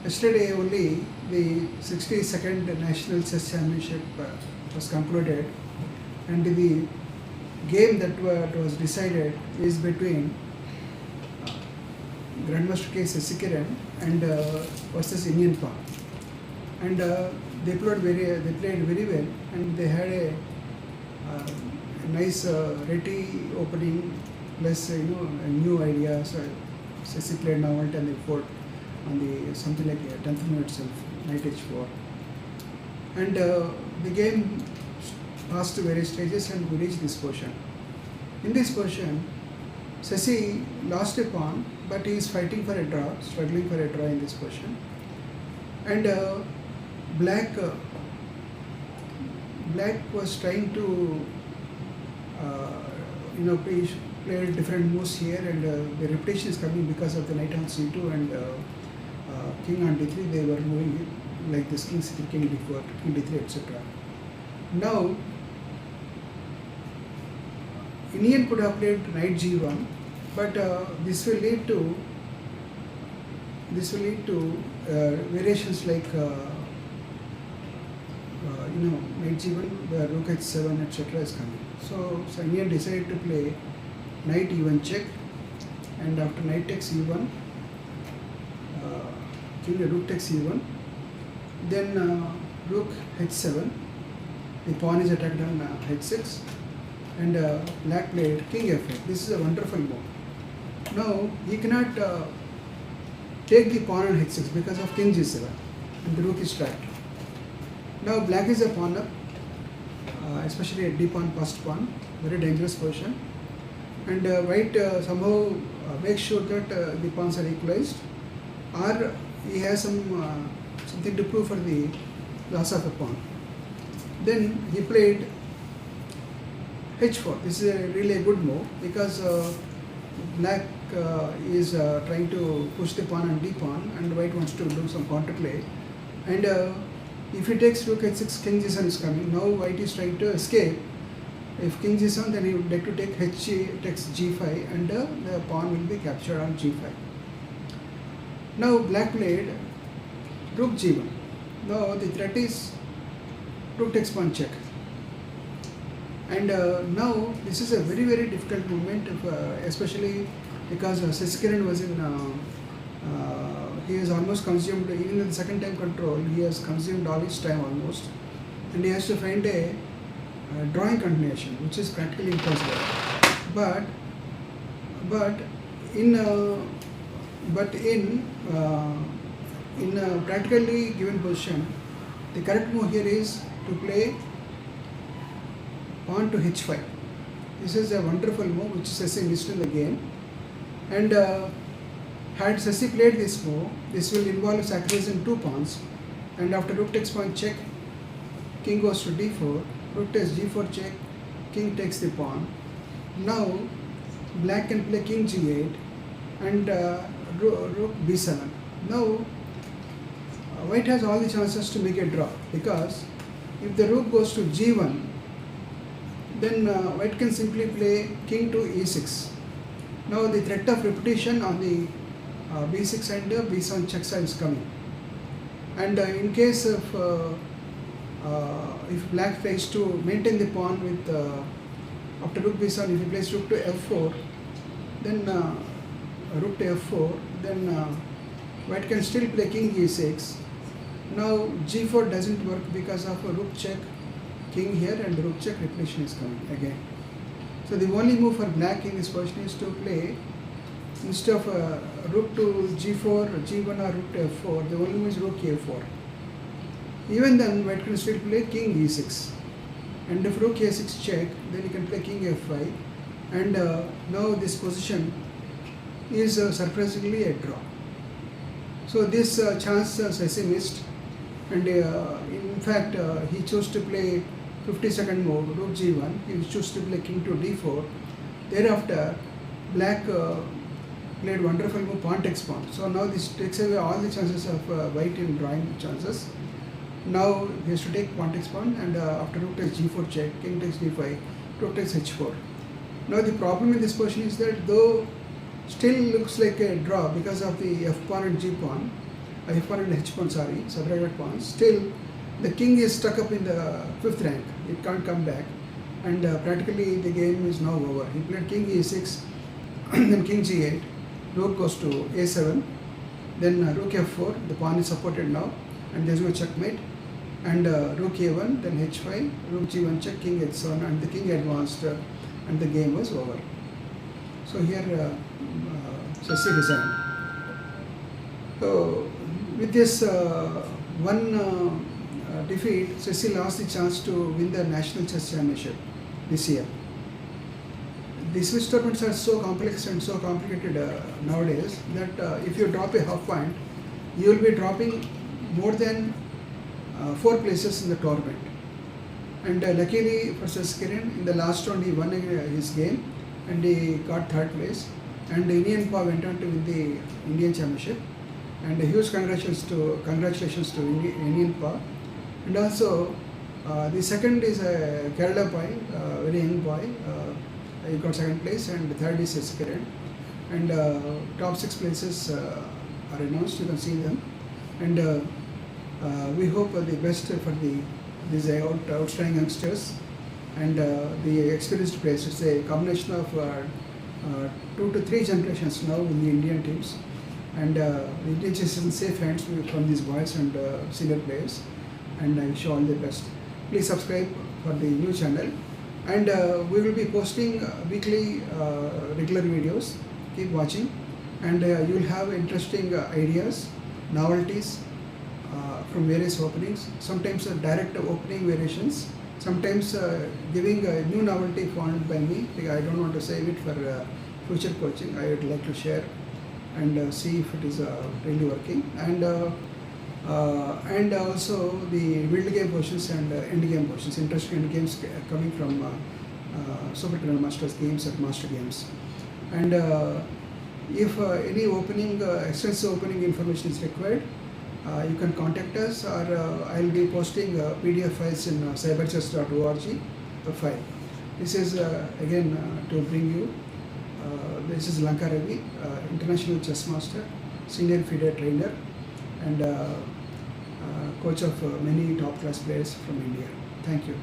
Yesterday only the 62nd National Chess Championship was concluded, and the game that was decided is between Grandmaster K. Sasikiran and versus Iniyan pawn. And they played very well, and they had a nice ready opening plus a new idea. So Sasi played novelty and they fought on the something like 10th minute itself, knight h4, and the game passed to various stages and we reached this position. In this position, Sasi lost a pawn, but he is fighting for a draw, struggling for a draw in this position, and black was trying to play different moves here, and the repetition is coming because of the knight on c2 and king on d3. They were moving like this: king c3, king d4, king d3, etc. Now Iniyan could have played knight g1, but this will lead to variations like knight g1, where rook h7, etc. is coming. So Iniyan decided to play knight e1 check, and after knight takes e1, rook takes e1, then rook h7, the pawn is attacked on h6, and black played king f8. This is a wonderful move. Now he cannot take the pawn on h6 because of king g7, and the rook is trapped. Now black is a pawn up, especially a d pawn passed pawn, very dangerous position, and white somehow makes sure that the pawns are equalized, or he has something to prove for the loss of a pawn. Then he played h4. This is really a good move because black is trying to push the pawn on d pawn, and white wants to do some counterplay. And if he takes rook h6, king g7 is coming. Now white is trying to escape. If king g7, then he would like to take takes g5, and the pawn will be captured on g5. Now black played rook g1. Now the threat is rook takes pawn check. And now this is a very difficult movement, especially because Sasikiran was in, he has almost consumed, even in the second time control, he has consumed all his time almost, and he has to find a drawing continuation, which is practically impossible. But in a practically given position, the correct move here is to play pawn to h5. This is a wonderful move which Sasi missed in the game, and had Sasi played this move, this will involve sacrificing two pawns, and after rook takes pawn check, king goes to d4, rook takes g4 check, king takes the pawn. Now black can play king g8 and rook b7. Now white has all the chances to make a draw, because if the rook goes to g1, then white can simply play king to e6. Now the threat of repetition on the b6 and b7 check side is coming, and in case of if black tries to maintain the pawn with after rook b7, if he plays rook to f4, then rook to f4, then white can still play king e6. Now g4 doesn't work because of a rook check, king here, and rook check, repetition is coming again. So the only move for black in this position is to play, instead of rook to g4, g1 or rook to f4, the only move is rook a4. Even then white can still play king e6, and if rook a6 check, then he can play king f5, and now this position is surprisingly a draw. So this chance Sasi missed, and in fact he chose to play 52nd move, rook g1. He chose to play king to d4. Thereafter black played wonderful move, pawn takes pawn. So now this takes away all the chances of white in drawing the chances. Now he has to take pawn takes pawn, and after rook takes g4 check, king takes d5, rook takes h4. Now the problem in this position is that though still looks like a draw because of the f pawn and g pawn, f pawn and h pawn, subtracted pawns. Still, the king is stuck up in the 5th rank. It can't come back, and practically the game is now over. He played king e6, then king g8, rook goes to a7, then rook f4. The pawn is supported now, and there's no checkmate. And rook a1, then h5, rook g1 check, king h7, and the king advanced, and the game was over. So here Sasi resigned. So with this one defeat, Sasi lost the chance to win the National Chess Championship this year. The Swiss tournaments are so complex and so complicated nowadays that if you drop a half point, you will be dropping more than 4 places in the tournament. And luckily for Sasikiran, in the last round he won his game and he got 3rd place. And Iniyan went on to win the Indian Championship. And a huge congratulations to Iniyan. And also the second is a Kerala boy, very young boy. He got 2nd place, and the 3rd is Sasikiran. And top 6 places are announced. You can see them. And we hope the best for these outstanding youngsters and the experienced players. It's a combination of 2 to 3 generations now in the Indian teams, and the Indian chess is in safe hands from these boys and senior players. And I wish you all the best. Please subscribe for the new channel, and we will be posting weekly regular videos. Keep watching, and you will have interesting ideas, novelties from various openings, sometimes direct opening variations, sometimes giving a new novelty found by me. I don't want to save it for future coaching. I would like to share and see if it is really working. And also the middle game portions and end game portions, interesting end games coming from Super Masters games and Master games. And if any opening, extensive opening information is required, you can contact us, or I will be posting PDF files in cyberchess.org file. This is again to bring you. This is Lanka Ravi, international chess master, senior FIDE trainer, and coach of many top class players from India. Thank you.